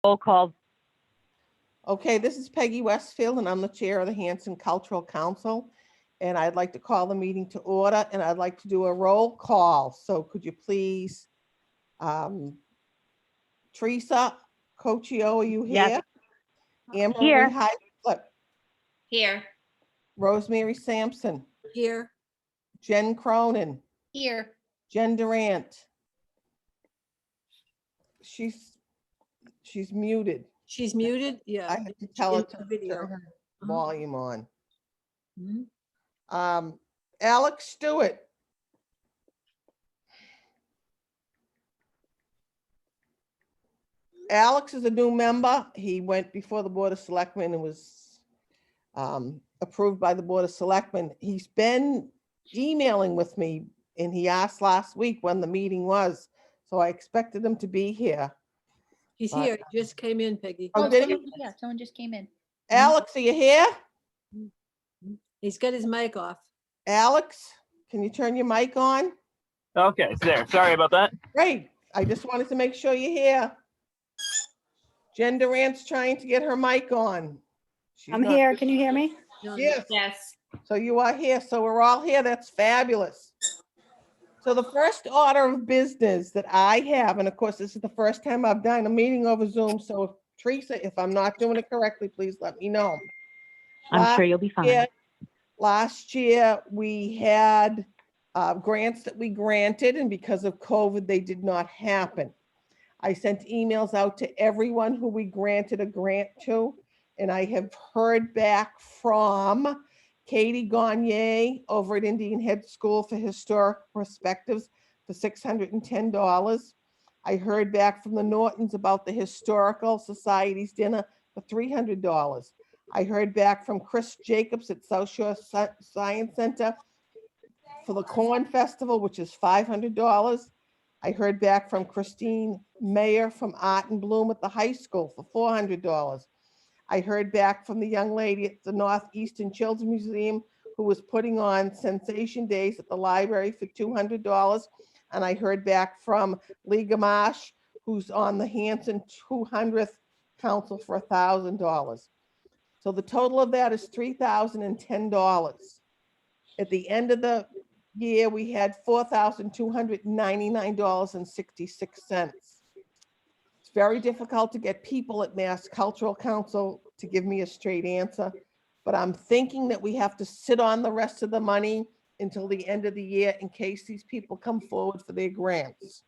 Roll call. Okay, this is Peggy Westfield, and I'm the chair of the Hanson Cultural Council. And I'd like to call the meeting to order, and I'd like to do a roll call. So could you please, Teresa Cochio, are you here? Yes. Anne Marie Here. Highcliffe, Here. Rosemary Sampson, Here. Jen Cronin, Here. Jen Durant. She's muted. She's muted? Yeah. I have to tell her In to the video. turn her volume on. Mhm. Alex Stewart. Alex is a new member. He went before the Board of Selectmen and was approved by the Board of Selectmen. He's been emailing with me, and he asked last week when the meeting was. So I expected him to be here. He's But- here. He just came in, Peggy. Oh, did he? Yeah, someone just came in. Alex, are you here? He's got his mic off. Alex, can you turn your mic on? Okay, it's there. Sorry about that. Great. I just wanted to make sure you're here. Jen Durant's trying to get her mic on. She's I'm not- here. Can you hear me? Yes. Yes. So you are here. So we're all here. That's fabulous. So the first order of business that I have, and of course, this is the first time I've done a meeting over Zoom. So if Teresa, if I'm not doing it correctly, please let me know. I'm sure you'll be fine. Last year, we had grants that we granted, and because of COVID, they did not happen. I sent emails out to everyone who we granted a grant to, and I have heard back from Katie Gagne over at Indian Head School for Historic Perspectives for $610. I heard back from the Nortons about the Historical Society's dinner for $300. I heard back from Chris Jacobs at South Shore Science Center for the Corn Festival, which is $500. I heard back from Christine Mayer from Art and Bloom at the high school for $400. I heard back from the young lady at the Northeastern Children's Museum who was putting on Sensation Days at the library for $200. And I heard back from Lee Gamache, who's on the Hanson 200th Council for $1,000. So the total of that is $3,010. At the end of the year, we had $4,299.66. It's very difficult to get people at Mass Cultural Council to give me a straight answer, but I'm thinking that we have to sit on the rest of the money until the end of the year in case these people come forward for their grants.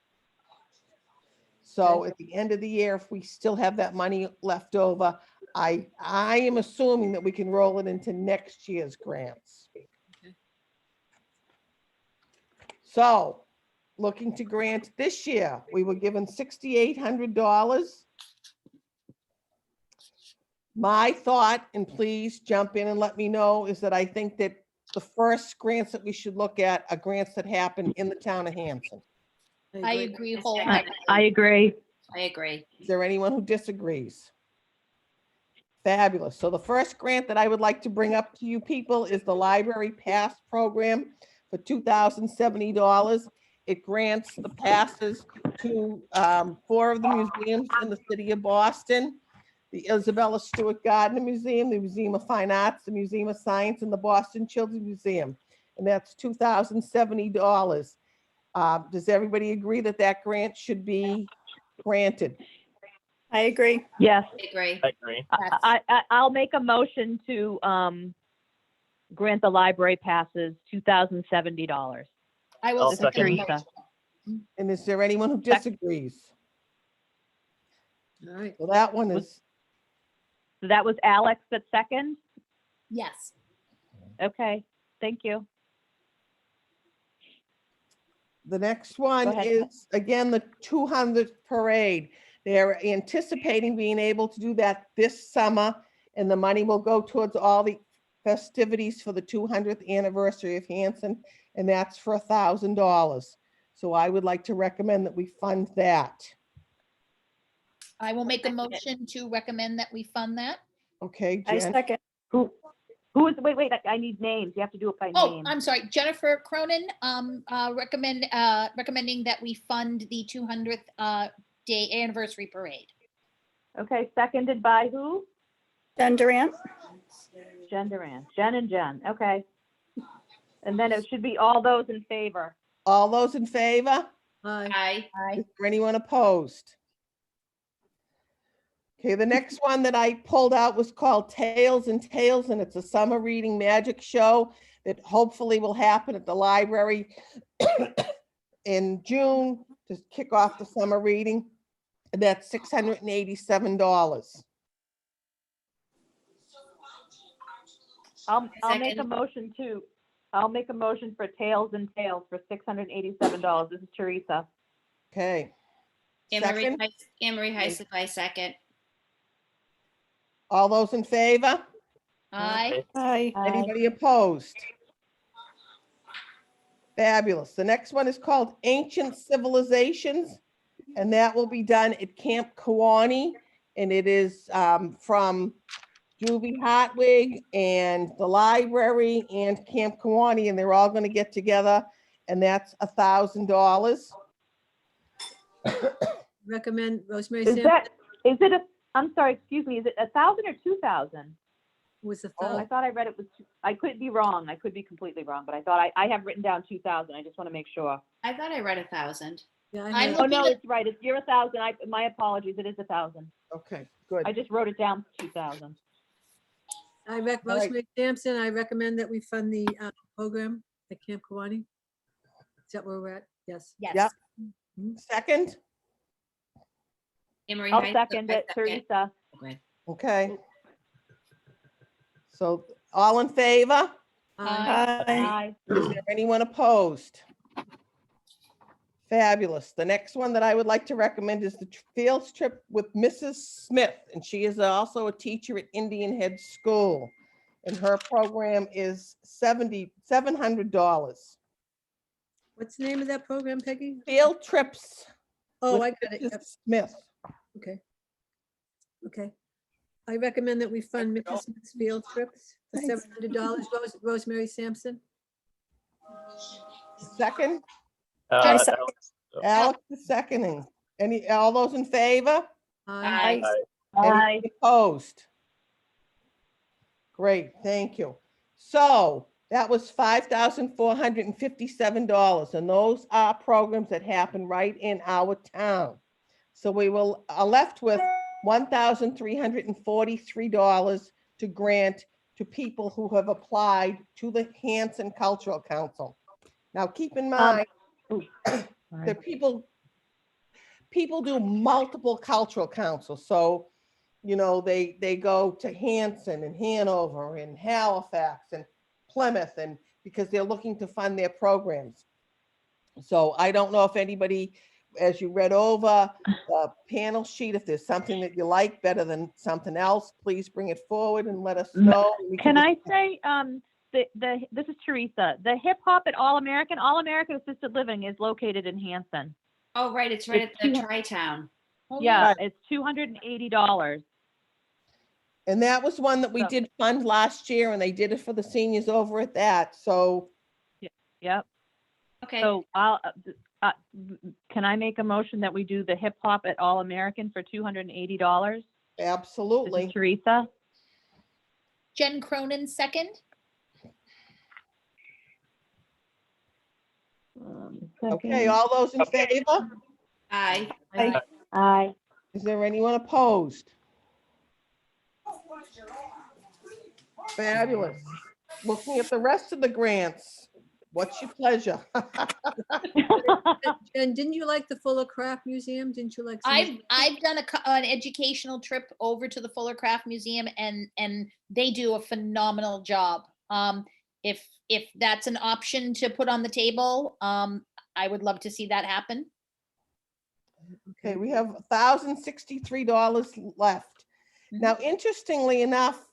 So at the end of the year, if we still have that money left over, I am assuming that we can roll it into next year's grants. So, looking to grant this year, we were given $6,800. My thought, and please jump in and let me know, is that I think that the first grants that we should look at are grants that happen in the town of Hanson. I agree wholeheartedly. I agree. I agree. Is there anyone who disagrees? Fabulous. So the first grant that I would like to bring up to you people is the Library Pass Program for $2,070. It grants the passes to 4 of the museums in the city of Boston: the Isabella Stewart Gardner Museum, the Museum of Fine Arts, the Museum of Science, and the Boston Children's Museum. And that's $2,070. Does everybody agree that that grant should be granted? I agree. Yes. I agree. I agree. I'll make a motion to grant the library passes I $2,070. will I'll second the second. motion. And is there anyone who disagrees? All right. So that one is, So that was Alex at second? Yes. Okay, thank you. the next one Go ahead. is, again, the 200th parade. They're anticipating being able to do that this summer, and the money will go towards all the festivities for the 200th anniversary of Hanson, and that's for $1,000. So I would like to recommend that we fund that. I will make a motion to recommend that we fund that. Okay, I Jen? second. Who is, wait, I need names. You have to do it by Oh, name. I'm sorry, Jennifer Cronin, recommending that we fund the 200th day anniversary parade. Okay, seconded by who? Jen Durant. Jen Duran. Jen and Jen, okay. And then it should be all those in favor. All those in favor? Aye. Aye. Is there anyone opposed? Okay, the next one that I pulled out was called Tales and Tales, and it's a summer reading magic show that hopefully will happen at the library in June to kick off the summer reading. And that's $687. I'll make a Second. motion to, I'll make a motion for Tales and Tales for $687. This is Teresa. Okay. Anne Marie Second, Heisler, I second. all those in favor? Aye. Aye. Aye. Anybody opposed? Fabulous. The next one is called Ancient Civilizations, and that will be done at Camp Kawani. And it is from Juvie Hartwig and the library and Camp Kawani, and they're all going to get together, and that's $1,000. Recommend Rosemary Is Sampson that, is it a, I'm sorry, excuse me, is it 1,000 or 2,000? was the Oh. I third. thought I read it was, I could be wrong. I could be completely wrong, but I thought I have written down 2,000. I just want to make sure. I thought I read 1,000. Yeah, I I'm had- Oh, looking no, at- it's right. It's, you're 1,000. My apologies. It is 1,000. Okay, good. I just wrote it down 2,000. All right. Rosemary Sampson, I recommend that we fund the program at Camp Kawani. Is that where we're at? Yes. Yes. Yep. Second, Anne Marie I'll Heisler, second I it, Teresa. Okay. okay. So all in favor? Aye. Aye. Aye. Is there anyone opposed? Fabulous. The next one that I would like to recommend is the field trip with Mrs. Smith, and she is also a teacher at Indian Head School. And her program is $700. What's the name of that program, Peggy? Field trips Oh, with I got it. Yep. Mrs. Smith. Okay. Okay. I recommend that we fund Mrs. Smith's field trips for Thanks. $700. Rosemary Sampson. Second, Alex, Alex is seconding. All those in favor? Aye. Aye. Aye. Any opposed? Great, thank you. So that was $5,457, and those are programs that happen right in our town. So we are left with $1,343 to grant to people who have applied to the Hanson Cultural Council. Now, keep in mind that people do multiple cultural councils. So, you know, they go to Hanson and Hanover and Halifax and Plymouth, and because they're looking to fund their programs. So I don't know if anybody, as you read over the panel sheet, if there's something that you like better than something else, please bring it forward and let us know. We Can just- I say, this is Teresa, the hip hop at All American Assisted Living is located in Hanson. Oh, right, it's right It's at the 200 Tri-Town. Oh, Yeah, Right. it's $280. And that was one that we So- did fund last year, and they did it for the seniors over at that. So Yep. Okay, So can I make a motion that we do the hip hop at All American for $280? This absolutely. is Teresa. Jen Cronin, second. Okay, Second. all those in favor? aye. Aye. Is there anyone opposed? Fabulous. Looking at the rest of the grants, what's your pleasure? And didn't you like the Fuller Craft Museum? Didn't you like? some of I've done an educational trip over to the Fuller Craft Museum, and they do a phenomenal job. If that's an option to put on the table, I would love to see that happen. Okay, we have $1,063 left. Now, interestingly enough,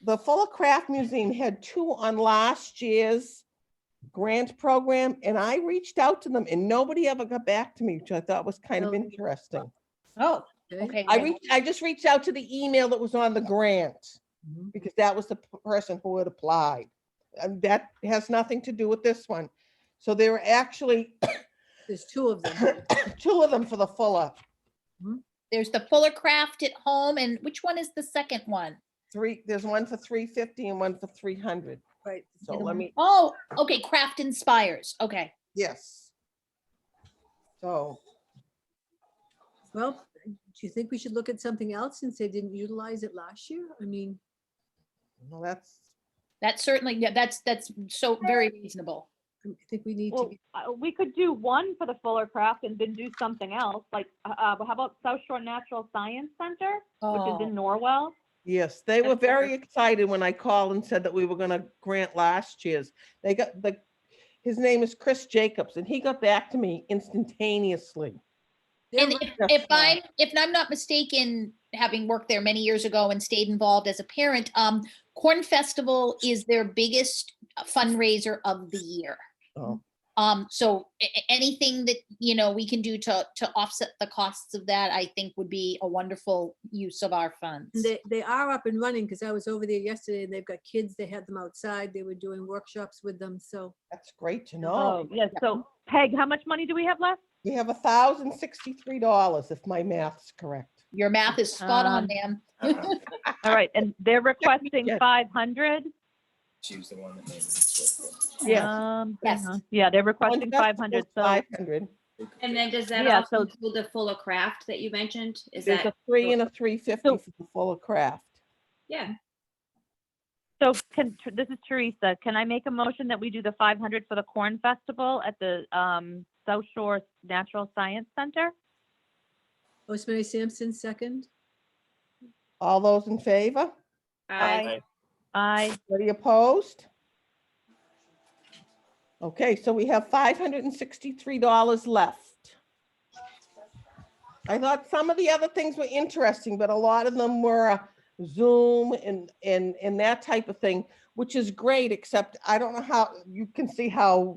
the Fuller Craft Museum had 2 on last year's grant program, and I reached out to them and nobody ever got back to me, which I thought was kind of Really? interesting. Oh, Okay. okay. great. I just reached out to the email that was on the grant, Mhm. because that was the person who had applied. And that has nothing to do with this one. So there are actually There's 2 of them. 2 of them for the Fuller. Mhm. There's the Fuller Craft at home, and which one is the second one? There's one for 350 and one for 300. Right. So Either let one? me, Oh, okay, Craft Inspires, okay. yes. So, Well, do you think we should look at something else since they didn't utilize it last year? I mean, well, that's, That's certainly, yeah, that's so very reasonable. I think we need to, Well, we could do one for the Fuller Craft and then do something else, like, how about South Shore Natural Science Center, which is Oh, in Norwell? yes, they were That's very excited when I called and said that we were gonna grant last year's. They got his name is Chris Jacobs, and he got back to me instantaneously. And That's fine. if I'm not mistaken, having worked there many years ago and stayed involved as a parent, Corn Festival is their biggest fundraiser of the year. Oh. So anything that, we can do to offset the costs of that, I think would be a wonderful use of our funds. they are up and running because I was over there yesterday and they've got kids. They had them outside. They were doing workshops with them. So That's great to know. Oh, yes, so Peg, how much money do we have left? We have $1,063 if my math's correct. Your math is spot on, Um, ma'am. All right, and they're requesting Yes. 500? She was the one that made it. Yes. Hang Yes. on. Yeah, they're requesting One 500, so 500. And then does that Yeah, also so- include the Fuller Craft that you mentioned? Is There's that, a 3 and a 350 So- for the Fuller Craft. yeah, this is Teresa. Can I make a motion that we do the 500 for the Corn Festival at the South Shore Natural Science Center? Rosemary Sampson, second. All those in favor? I, Any opposed? Okay, so we have $563 left. I thought some of the other things were interesting, but a lot of them were Zoom and that type of thing, which is great, except I don't know how, you can see how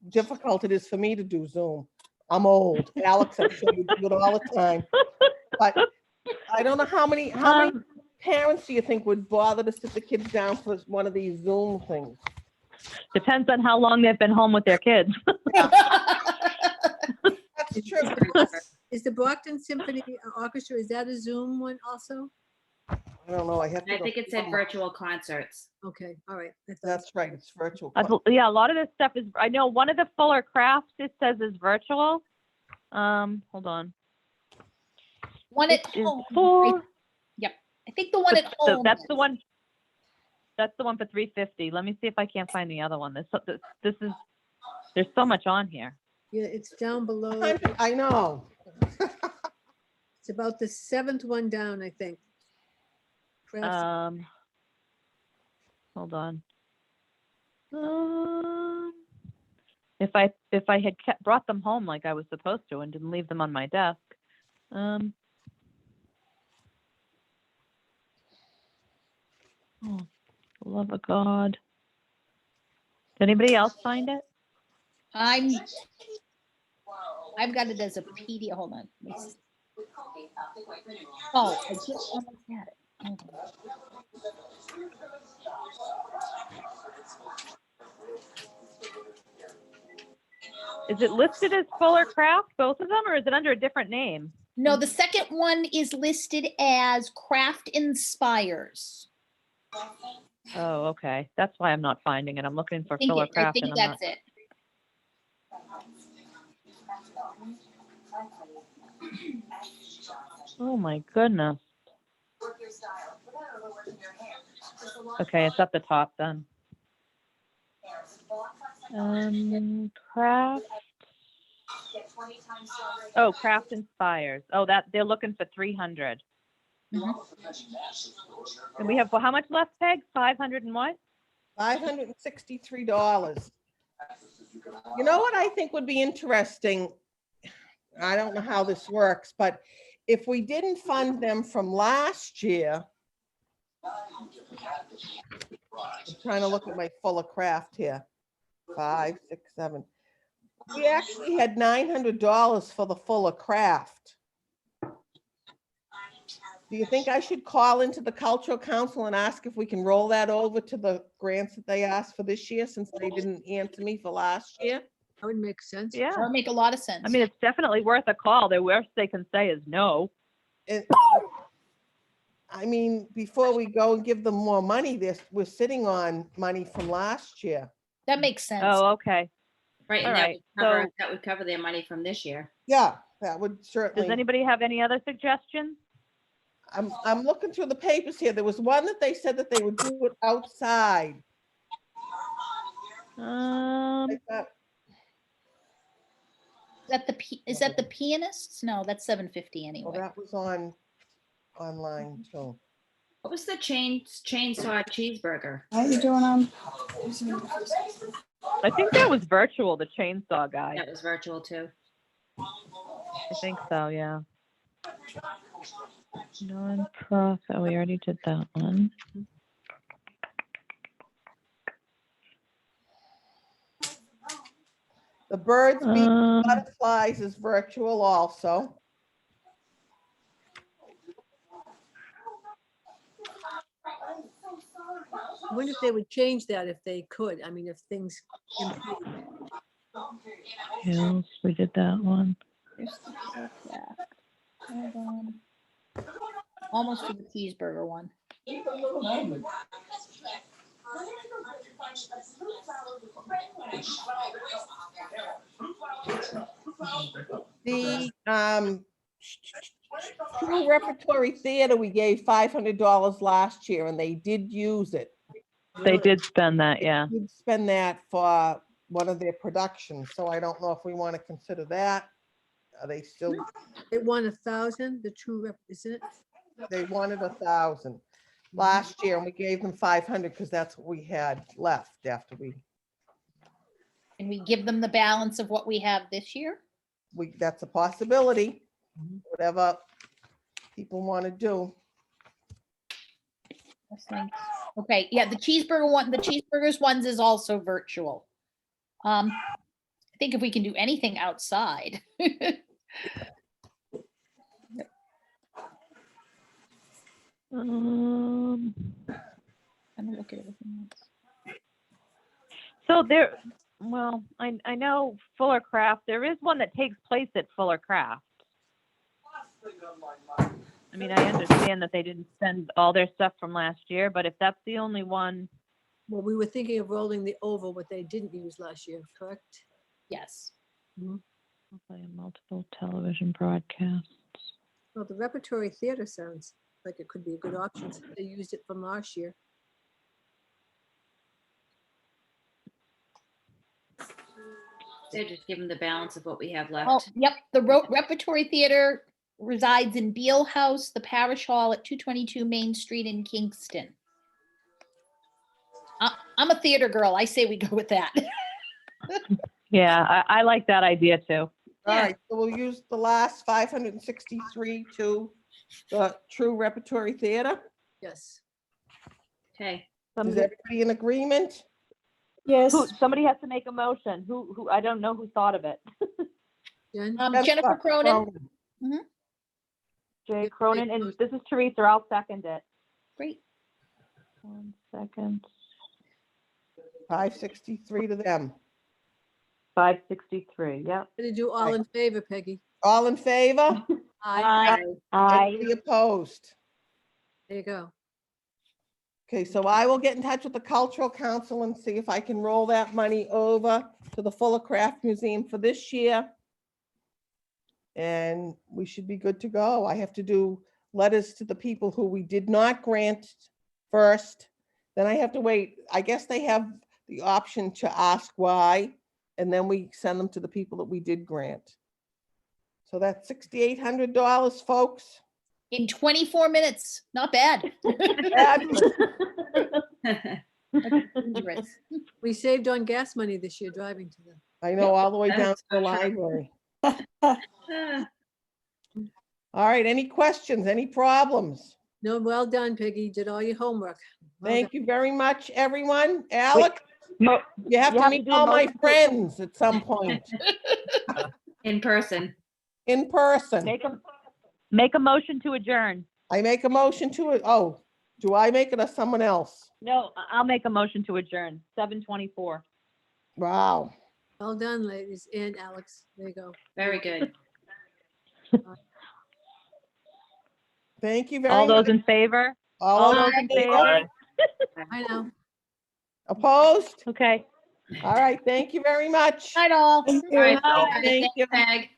difficult it is for me to do Zoom. I'm old. Alex, I'm sure you do it all the time. But I don't know how many parents do you think would bother to sit the kids down for one of these Zoom things? Depends on how long they've been home with their kids. That's true. Is the Brockton Symphony Orchestra, is that a Zoom one also? I don't know. I have to. I go think it through said them. virtual concerts. Okay, all right. I thought- That's right. It's virtual. Yeah, a lot of this stuff is, I know one of the Fuller Crafts, it says is virtual. Hold on. One It at is home. for, I think the one at so home. that's the one. That's the one for 350. Let me see if I can't find the other one. This is, there's so much on here. Yeah, it's down below. I know. It's about the seventh one down, I think. Crafts- Hold on. If I had brought them home like I was supposed to and didn't leave them on my desk. Oh, for the love of God. Did anybody else find it? I've got it as a PDF. Hold on. Let me see. Oh, I just almost had it. Hold on. Is it listed as Fuller Craft, both of them, or is it under a different name? No, the second one is listed as Craft Inspires. Oh, okay. That's why I'm not finding it. I'm looking for I think, Fuller I Craft think and I'm not. that's it. Oh my goodness. Okay, it's at the top then. Craft. Oh, Craft Inspires. Oh, that they're looking for 300. Mhm. And we have, well, how much left, Peg? 500 and what? $563. You know what I think would be interesting? I don't know how this works, but if we didn't fund them from last year, I'm trying to look at my Fuller Craft here. 5, 6, 7. We actually had $900 for the Fuller Craft. Do you think I should call into the Cultural Council and ask if we can roll that over to the grants that they asked for this year, since they didn't answer me for last year? That would make sense. Yeah. That would make a lot of sense. I mean, it's definitely worth a call. The worst they can say is no. It- I mean, before we go and give them more money, we're sitting on money from last year. That makes sense. Oh, okay. Right, All and that right, would cover, so- that would cover their money from this year. Yeah, that would Does certainly, anybody have any other suggestions? I'm looking through the papers here. There was one that they said that they would do it outside. Like that. Is that the pianists? No, that's 750 Well, anyway. that was online too. What was the chainsaw cheeseburger? How you doing on? I think that was virtual, the chainsaw guy. That was virtual too. I think so, yeah. Non-profit, oh, we already did that one. The birds, bees, Um, butterflies is virtual also. I wonder if they would change that if they could. I mean, if things improve. Hills, we did that one. There's the Fullcraft. Hold on. Almost to the cheeseburger one. The True Repertory Theater, we gave $500 last year and they did use it. They did spend that, yeah. They did spend that for one of their productions, so I don't know if we want to consider that. Are they still, They won 1,000, the true rep, isn't it? they wanted 1,000 last year and we gave them 500 because that's what we had left after Can we give them the balance of what we have this year? that's a possibility, whatever people want to do. Let's think. Okay, yeah, the cheeseburgers ones is also virtual. I think if we can do anything outside. Um, Let me look at everything else. so there, well, I know Fuller Craft, there is one that takes place at Fuller Craft. I mean, I understand that they didn't spend all their stuff from last year, but if that's the only one, Well, we were thinking of rolling the over what they didn't use last year, correct? Yes. play multiple television broadcasts. Well, the Repertory Theater sounds like it could be a good option. Since they used it from last year. They're just giving the balance of what we have Oh, left. yep, the Repertory Theater resides in Beale House, the Parish Hall at 222 Main Street in Kingston. I'm a theater girl. I say we go with that. Yeah, I like that idea too. All Yeah. right, so we'll use the last 563 to the True Repertory Theater. Yes. Okay, Is Somebody, everybody in agreement? Yes. somebody has to make a motion. Who, I don't know who thought of it. Jen? Jennifer Cronin. Jay Yep, Cronin, make a and motion. this is Teresa, I'll second it. Great. 1 second. 563 to them. 563, yep. Gonna do all in favor, Peggy. All in favor? Aye. Anybody opposed? There you go. Okay, so I will get in touch with the Cultural Council and see if I can roll that money over to the Fuller Craft Museum for this year. And we should be good to go. I have to do letters to the people who we did not grant first. Then I have to wait. I guess they have the option to ask why, and then we send them to the people that we did grant. So that's $6,800, folks. In 24 minutes, not bad. Fabulous. Dangerous. We saved on gas money this year driving to them. I know, all the way down to the library. Ah, All right, any questions, any problems? No, well done, Peggy. Did all your homework. Well Thank you very much, everyone. Alex, Mo- you have you to have to meet do a all my motion to- friends at some point, in person. in person. Make a motion to adjourn. I make a motion to it. Oh, do I make it or someone else? No, I'll make a motion to adjourn, 7:24. Wow. Well done, ladies and Alex. There you go. Very good. Thank you very All much. those in favor? All All those those in in favor? favor? I know. Opposed? Okay. All right, thank you very much. Night all. Thank All right. you. Bye. Peg, Thank thanks, you. Peg.